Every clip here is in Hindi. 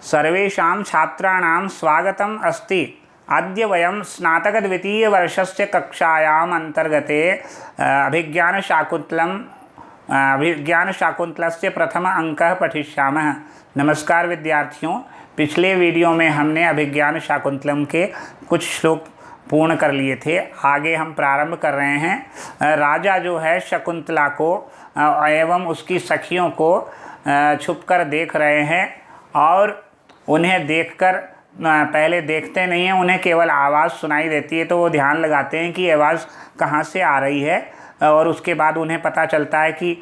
सर्वेषां छात्राणां स्वागतम् अस्ति। अद्य वयं स्नातकद्वितीयवर्षस्य कक्षायाम् अन्तर्गते अभिज्ञानशाकुन्तलस्य प्रथम अंकः पठिष्यामः। नमस्कार विद्यार्थियों, पिछले वीडियो में हमने अभिज्ञान शाकुंतलम के कुछ श्लोक पूर्ण कर लिए थे। आगे हम प्रारंभ कर रहे हैं। राजा जो है शकुंतला को एवं उसकी सखियों को छुपकर देख रहे हैं और उन्हें देखकर पहले देखते नहीं हैं, उन्हें केवल आवाज़ सुनाई देती है तो वो ध्यान लगाते हैं कि आवाज़ कहाँ से आ रही है। और उसके बाद उन्हें पता चलता है कि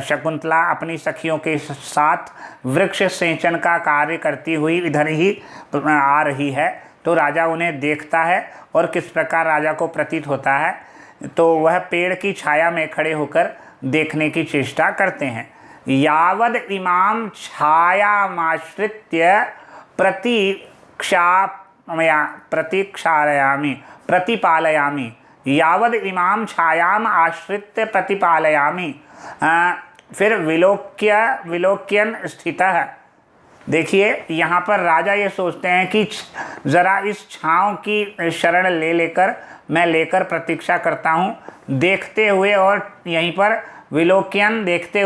शकुंतला अपनी सखियों के साथ वृक्ष सेचन का कार्य करती हुई इधर ही आ रही है। तो राजा उन्हें देखता है और किस प्रकार राजा को प्रतीत होता है, तो वह पेड़ की छाया में खड़े होकर देखने की चेष्टा करते हैं। यावद इमाम छायामाश्रित्य प्रतिपालयामि यावद इमाम छायाम आश्रित्य प्रतिपालयामि। फिर विलोक्यन स्थितः। देखिए यहाँ पर राजा ये सोचते हैं कि ज़रा इस छाँव की शरण लेकर मैं प्रतीक्षा करता हूँ, देखते हुए, और यहीं पर विलोक्यन देखते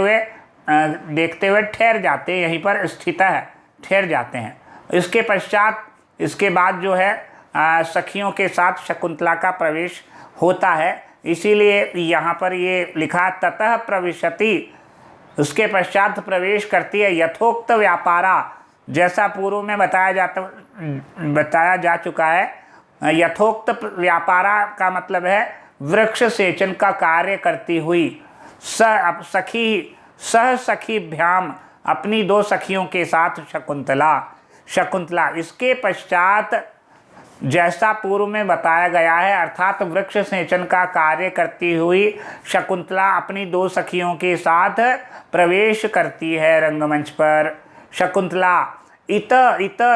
हुए ठहर जाते, यहीं पर स्थित है, ठहर जाते हैं। इसके बाद जो है सखियों के साथ शकुंतला का प्रवेश होता है। इसीलिए यहाँ पर ये लिखा ततः प्रविशति, उसके पश्चात प्रवेश करती है। यथोक्त व्यापारा, जैसा पूर्व में बताया जा चुका है। यथोक्त व्यापारा का मतलब है वृक्ष सेचन का कार्य करती हुई। सह सखीभ्याम, अपनी दो सखियों के साथ शकुंतला। इसके पश्चात जैसा पूर्व में बताया गया है, अर्थात वृक्ष सेचन का कार्य करती हुई शकुंतला अपनी दो सखियों के साथ प्रवेश करती है रंगमंच पर। शकुंतला इत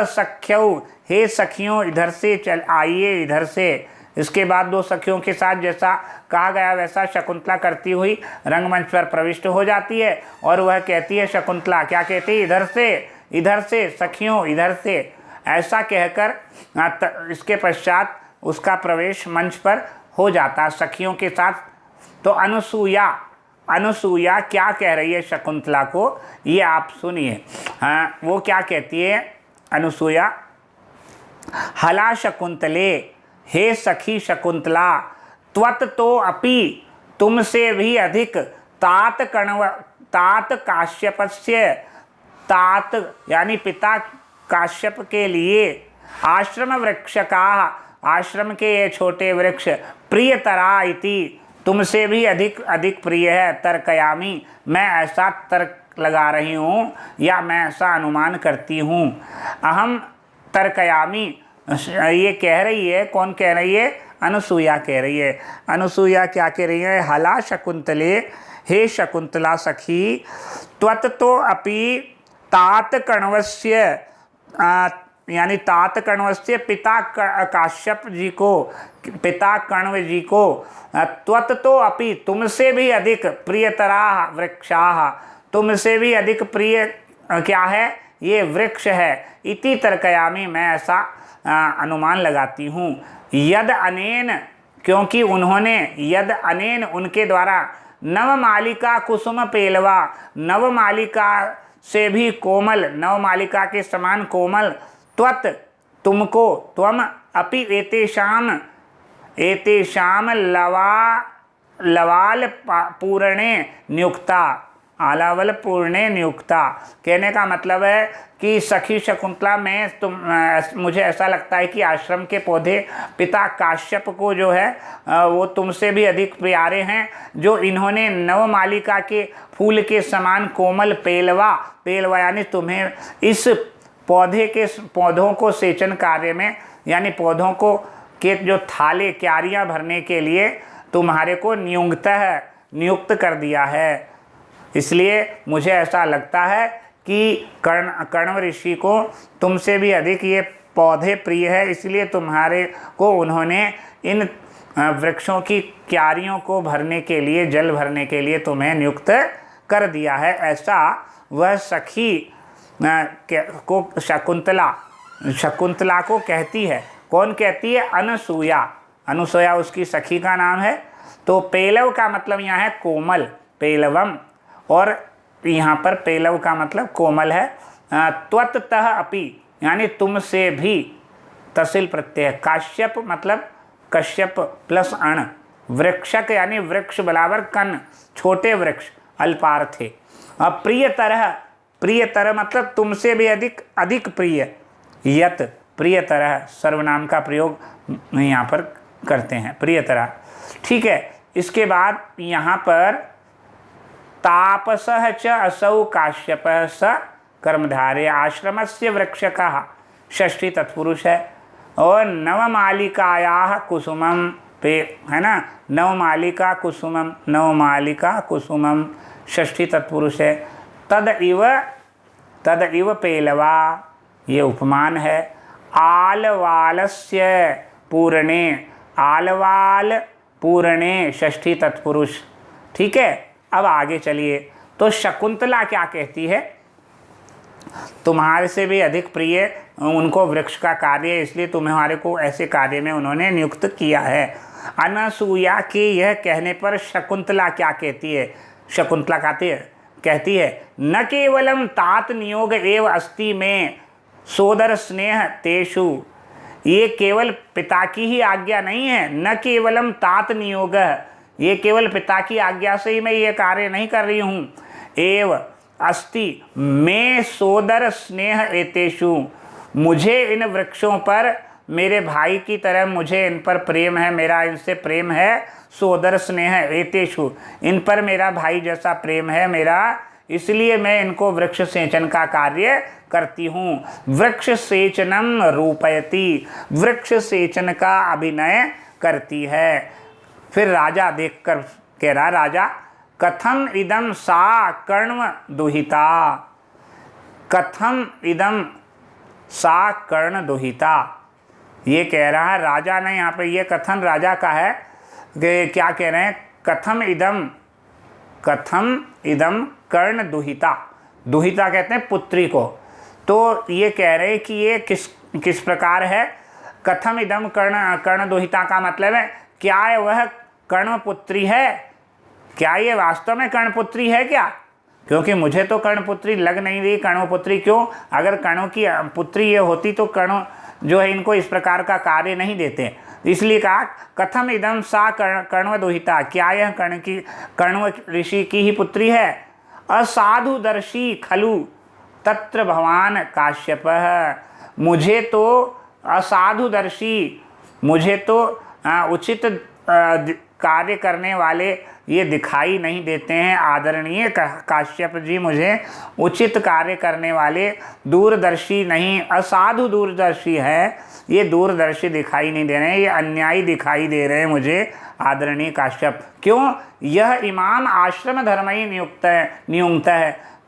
सख्यौ, हे सखियों इधर से चल आइए, इधर से। इसके बाद दो सखियों के साथ जैसा कहा गया वैसा शकुंतला करती हुई रंगमंच पर प्रविष्ट हो जाती है और वह कहती है, शकुंतला क्या कहती है, इधर से सखियों, इधर से, ऐसा कहकर इसके पश्चात उसका प्रवेश मंच पर हो जाता है सखियों के साथ। तो अनुसूया क्या कह रही है शकुंतला को, ये आप सुनिए। वो क्या कहती है अनुसूया, हला शकुंतले, हे सखी शकुंतला, त्वत तो अपि, तुमसे भी अधिक, तात काश्यपस्य, तात यानी पिता काश्यप के लिए, आश्रम वृक्ष का, आश्रम के ये छोटे वृक्ष, प्रियतरा इति, तुमसे भी अधिक प्रिय है। तर्कयामी, मैं ऐसा तर्क लगा रही हूँ या मैं ऐसा अनुमान करती हूँ। अहम तर्कयामी, ये कह रही है, कौन कह रही है, अनुसूया कह रही है। अनुसूया क्या कह रही है, हला शकुंतले, हे शकुंतला सखी, त्वत तो अपि तात कण्वस्य, यानी तात कण्वस्य पिता काश्यप जी को, पिता कण्व जी को, त्वत तो अपि, तुमसे भी अधिक, प्रियतरा वृक्षाः, तुमसे भी अधिक प्रिय क्या है, ये वृक्ष है। इति तर्कयामि, मैं ऐसा अनुमान लगाती हूँ। यद अनेन, क्योंकि उन्होंने, यद अनेन उनके द्वारा, नवमालिका कुसुम पेलवा, नवमालिका से भी कोमल, नवमालिका के समान कोमल, त्वत तुमको, त्वम अपि एतेषाम लवाल पूर्णे नियुक्ता, आलावल पूर्णे नियुक्ता। कहने का मतलब है कि सखी शकुंतला, मुझे ऐसा लगता है कि आश्रम के पौधे पिता काश्यप को जो है वो तुमसे भी अधिक प्यारे हैं, जो इन्होंने नवमालिका के फूल के समान कोमल पेलवा यानी तुम्हें इस पौधों को सेचन कार्य में, यानी पौधों को के जो थाले क्यारियां भरने के लिए तुम्हारे को नियुक्त कर दिया है। इसलिए मुझे ऐसा लगता है कि कण्व ऋषि को तुमसे भी अधिक ये पौधे प्रिय है, इसलिए तुम्हारे को उन्होंने इन वृक्षों की क्यारियों को भरने के लिए, जल भरने के लिए तुम्हें नियुक्त कर दिया है। ऐसा वह सखी को शकुंतला को कहती है। कौन कहती है? अनसूया। अनसूया उसकी सखी का नाम है। तो पेलव का मतलब यहाँ है कोमल, पेलवम, और यहाँ पर पेलव का मतलब कोमल है। त्वत्तः अपि यानी तुमसे भी, तसिल प्रत्यय, काश्यप मतलब कश्यप प्लस अण, वृक्षक यानी वृक्ष बराबर कन, छोटे वृक्ष, अल्पार्थे। प्रियतरः, प्रियतर मतलब तुमसे भी अधिक, अधिक प्रिय, यत प्रियतरः सर्वनाम का प्रयोग यहाँ पर करते हैं, प्रियतरः। ठीक है, इसके बाद यहाँ पर तापसः च असौ काश्यपः स कर्मधारे आश्रमस्य वृक्षकः, षष्ठी तत्पुरुष है। और नवमालिकायाः कुसुमम पे, है ना, नवमालिका कुसुमम, नवमालिका कुसुमम, षष्ठी तत्पुरुष है। तद इव पेलवा, ये उपमान है। आलवालस्य पूर्णे, आलवाल पूर्णे, षष्ठी तत्पुरुष। ठीक है, अब आगे चलिए। तो शकुंतला क्या कहती है? तुम्हारे से भी अधिक प्रिय उनको वृक्ष का कार्य है, इसलिए तुम्हारे को ऐसे कार्य में उन्होंने नियुक्त किया है। अनसूया के यह कहने पर शकुंतला क्या कहती है? शकुंतला कहती है न केवलम तात नियोग एव अस्ति में सोदर स्नेह तेषु, ये केवल पिता की ही आज्ञा नहीं है। न केवलम तात नियोग, ये केवल पिता की आज्ञा से ही मैं ये कार्य नहीं कर रही हूँ। एव अस्ति में सोदर स्नेह एतेषु, मुझे इन वृक्षों पर मेरे भाई की तरह मुझे इन पर प्रेम है, मेरा इनसे प्रेम है। सोदर स्नेह एतेषु, इन पर मेरा भाई जैसा प्रेम है मेरा, इसलिए मैं इनको वृक्ष सेचन का कार्य करती हूँ। वृक्ष सेचनम रूपयति, वृक्ष सेचन का अभिनय करती है। फिर राजा देखकर कह रहा, राजा कथम इदम सा कर्णव दुहिता, कथम इदम सा कर्ण दुहिता, ये कह रहा है राजा ने। यहाँ पे ये कथन राजा का है कि क्या कह रहे हैं? कथम इदम कर्ण दुहिता, दुहिता कहते हैं पुत्री को। तो ये कह रहे हैं कि ये किस प्रकार है? कथम इदम कर्ण दुहिता का मतलब है क्या वह कर्ण पुत्री है? क्या ये वास्तव में कर्णपुत्री है क्या? क्योंकि मुझे तो कर्णपुत्री लग नहीं रही। कर्णपुत्री क्यों? अगर कर्णों की पुत्री ये होती तो कर्ण जो है इनको इस प्रकार का कार्य नहीं देते। इसलिए कहा कथम इदम सा कर्णव दुहिता, क्या यह कर्णव ऋषि की ही पुत्री है? असाधुदर्शी खलु तत्र भवान काश्यपः, मुझे तो असाधुदर्शी, मुझे तो उचित कार्य करने वाले ये दिखाई नहीं देते हैं। आदरणीय काश्यप जी मुझे उचित कार्य करने वाले दूरदर्शी नहीं, असाधु दूरदर्शी है, ये दूरदर्शी दिखाई नहीं दे रहे हैं, ये अन्यायी दिखाई दे रहे हैं मुझे आदरणीय काश्यप। क्यों? यह इमाम आश्रम धर्म ही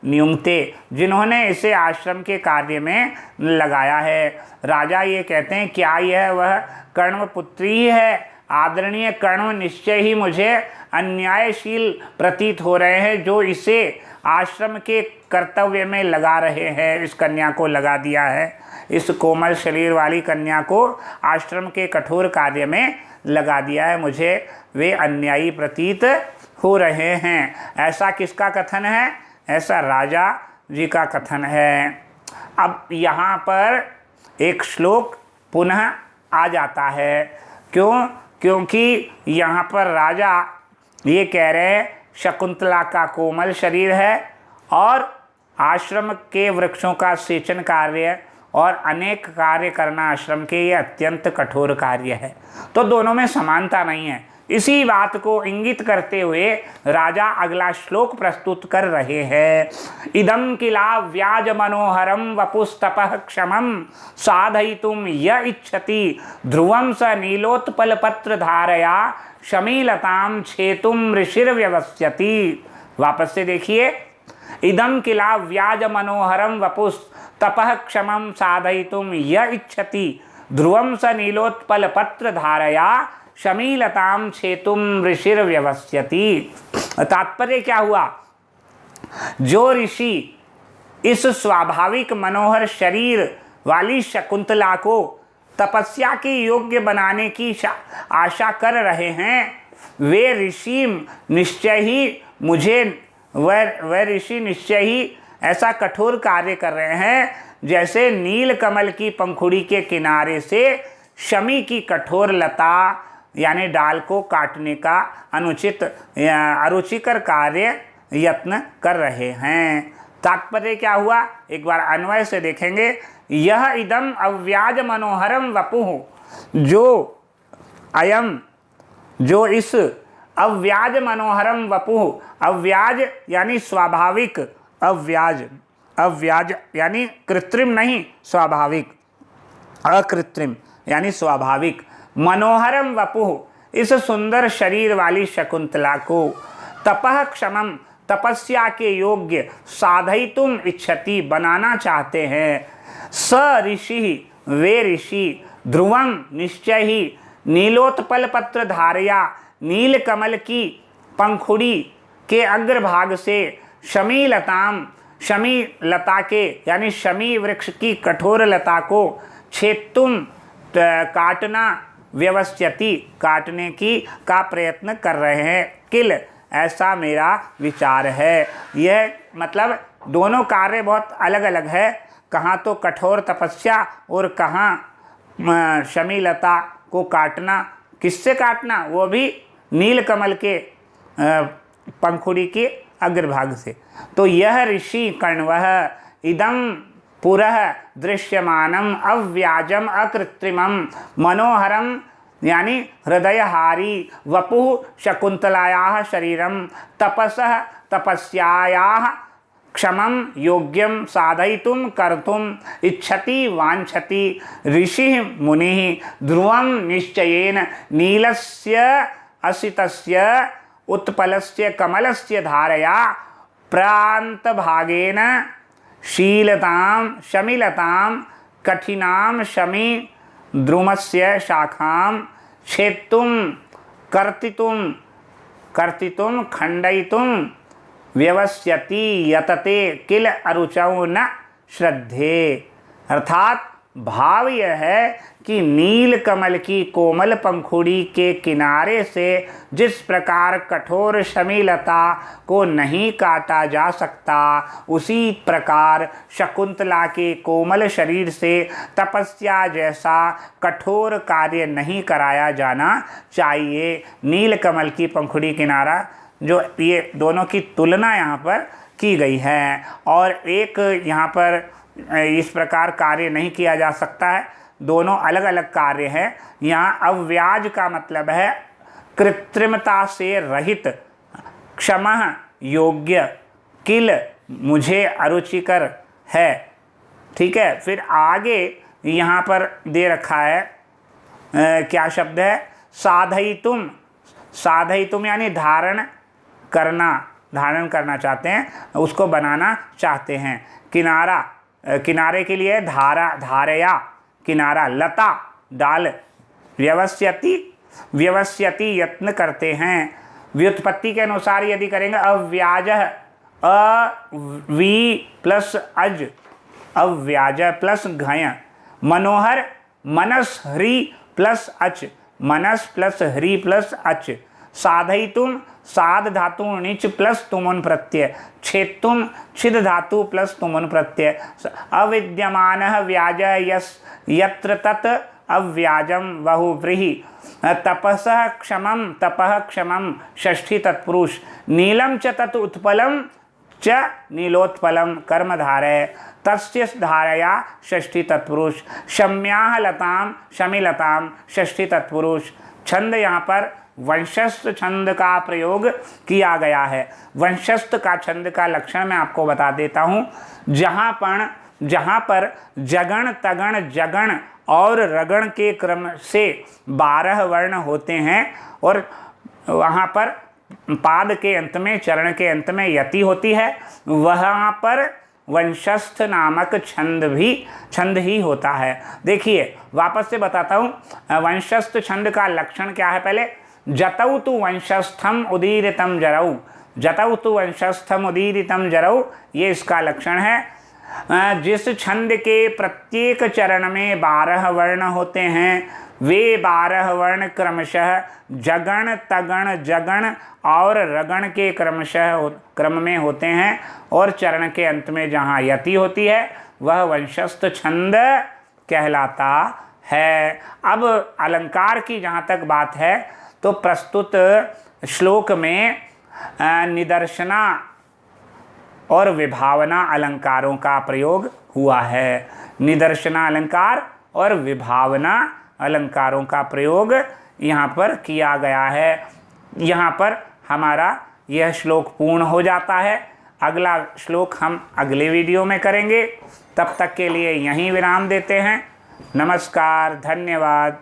नियुक्ते, जिन्होंने इसे आश्रम के कार्य में लगाया है। राजा ये कहते हैं क्या यह वह कर्ण पुत्री ही है? आदरणीय कर्ण निश्चय ही मुझे अन्यायशील प्रतीत हो रहे हैं, जो इसे आश्रम के कर्तव्य में लगा रहे हैं। इस कन्या को लगा दिया है, इस कोमल शरीर वाली कन्या को आश्रम के कठोर कार्य में लगा दिया है, मुझे वे अन्यायी प्रतीत हो रहे हैं। ऐसा किसका कथन है? ऐसा राजा जी का कथन है। अब यहाँ पर एक श्लोक पुनः आ जाता है। क्यों? क्योंकि यहाँ पर राजा ये कह रहे हैं शकुंतला का कोमल शरीर है और आश्रम के वृक्षों का सेचन कार्य और अनेक कार्य करना आश्रम के ये अत्यंत कठोर कार्य है, तो दोनों में समानता नहीं है। इसी बात को इंगित करते हुए राजा अगला श्लोक प्रस्तुत कर रहे हैं। इदम किला व्याज मनोहरम वपुस्तपः क्षमम साधयितुम य इच्छति ध्रुवं स नीलोत्पल पत्र धारया शमीलताम छेतुम ऋषिर व्यवस्यति। वापस से देखिए, इदम किला व्याज मनोहरम वपुस्तपः क्षमम साधयितुम य इच्छति ध्रुवं स नीलोत्पल पत्र धारया शमीलताम छेतुम ऋषिर व्यवस्यति। तात्पर्य क्या हुआ? जो ऋषि इस स्वाभाविक मनोहर शरीर वाली शकुंतला को तपस्या के योग्य बनाने की आशा कर रहे हैं, वे ऋषि निश्चय ही मुझे वह ऋषि निश्चय ही ऐसा कठोर कार्य कर रहे हैं जैसे नील कमल की पंखुड़ी के किनारे से शमी की कठोर लता यानी डाल को काटने का अनुचित अरुचिकर कार्य यत्न कर रहे हैं। तात्पर्य क्या हुआ, एक बार अन्वय से देखेंगे। यह इदम अव्याज मनोहरम वपुः, जो इस अव्याज मनोहरम वपुः, अव्याज यानी स्वाभाविक, अव्याज यानी कृत्रिम नहीं, स्वाभाविक, अकृत्रिम यानी स्वाभाविक, मनोहरम वपुः, इस सुंदर शरीर वाली शकुंतला को तपः क्षमम, तपस्या के योग्य, साधयितुम इच्छति, बनाना चाहते हैं। स ऋषि, वे ऋषि, ध्रुवम निश्चय ही, नीलोत्पल पत्र धारया, नील कमल की पंखुड़ी के अग्रभाग से शमी लताम, शमी लता के यानी शमी वृक्ष की कठोर लता को छेत्तुम काटना, व्यवस्थिति काटने की का प्रयत्न कर रहे हैं। किल, ऐसा मेरा विचार है। यह मतलब दोनों कार्य बहुत अलग अलग है, कहाँ तो कठोर तपस्या और कहाँ शमीलता को काटना। किससे काटना, वो भी नील कमल के पंखुड़ी के अग्रभाग से। तो यह ऋषि कण्वः इदं पुरः दृश्यमानम अव्याजम अकृत्रिमम मनोहरम यानी हृदयहारी वपुः शकुंतलायाः शरीरम तपसः तपस्यायाः क्षमं योग्यं साधयितुं कर्तुम् इच्छति वाञ्छति ऋषिः मुनिः ध्रुवं निश्चयेन नीलस्य असितस्य उत्पलस्य कमलस्य धारया प्रान्तभागेन शीलतां शमिलतां कठिनां शमी द्रुमस्य शाखां छेत्तुं कर्तितुं खण्डयितुं व्यवस्यति यतते किल अरुचौ न श्रद्धे। अर्थात भाव यह है कि नील कमल की कोमल पंखुड़ी के किनारे से जिस प्रकार कठोर शमीलता को नहीं काटा जा सकता, उसी प्रकार शकुंतला के कोमल शरीर से तपस्या जैसा कठोर कार्य नहीं कराया जाना चाहिए। नील कमल की पंखुड़ी किनारा, जो ये दोनों की तुलना यहाँ पर की गई है, और एक यहाँ पर इस प्रकार कार्य नहीं किया जा सकता है, दोनों अलग अलग कार्य हैं। यहाँ अव्याज का मतलब है कृत्रिमता से रहित, क्षमः योग्य, किल मुझे अरुचिकर है। ठीक है, फिर आगे यहाँ पर दे रखा है क्या शब्द है, साधयितुम, साधयितुम यानी धारण करना चाहते हैं, उसको बनाना चाहते हैं। किनारा, किनारे के लिए धारा, धारया किनारा, लता डाल, व्यवस्यति यत्न करते हैं। व्युत्पत्ति के अनुसार यदि करेंगे अव्याज, we plus a, अव्याज plus घय, Manohar Manas ह्री plus अच, मनस प्लस ह्री प्लस अच, साधयितुम साध धातु णिच प्लस तुमुन प्रत्यय, छेत्तुम छिद धातु प्लस तुमुन प्रत्यय, अविद्यमानः व्याज यत्र तत् अव्याजम बहुव्रीहि, तपसः क्षमं षष्ठी तत्पुरुष, नीलम च तत् उत्पलम च नीलोत्पलम कर्मधारय तस्य धारया षष्ठी तत्पुरुष, शम्याः लतां शमिलतां षष्ठी तत्पुरुष। छंद यहाँ पर वंशस्थ छंद का प्रयोग किया गया है। वंशस्थ का छंद का लक्षण मैं आपको बता देता हूँ। जहाँ पर जगण तगण जगण और रगण के क्रम से 12 वर्ण होते हैं, और वहाँ पर पाद के अंत में, चरण के अंत में यति होती है, वहाँ पर वंशस्थ नामक छंद ही होता है। देखिए वापस से बताता हूँ, वंशस्थ छंद का लक्षण क्या है। पहले जतौ तु वंशस्थम उदीरितम जरौ, जतौ तु वंशस्थम उदीरितम जरौ, ये इसका लक्षण है। जिस छंद के प्रत्येक चरण में 12 वर्ण होते हैं, वे 12 वर्ण क्रमशः जगण, तगण, जगण और रगण के क्रम में होते हैं, और चरण के अंत में जहाँ यति होती है वह वंशस्थ छंद कहलाता है। अब अलंकार की जहाँ तक बात है तो प्रस्तुत श्लोक में निदर्शना और विभावना अलंकारों का प्रयोग हुआ है। निदर्शना अलंकार और विभावना अलंकारों का प्रयोग यहाँ पर किया गया है। यहाँ पर हमारा यह श्लोक पूर्ण हो जाता है। अगला श्लोक हम अगले वीडियो में करेंगे। तब तक के लिए यहीं विराम देते हैं। नमस्कार, धन्यवाद।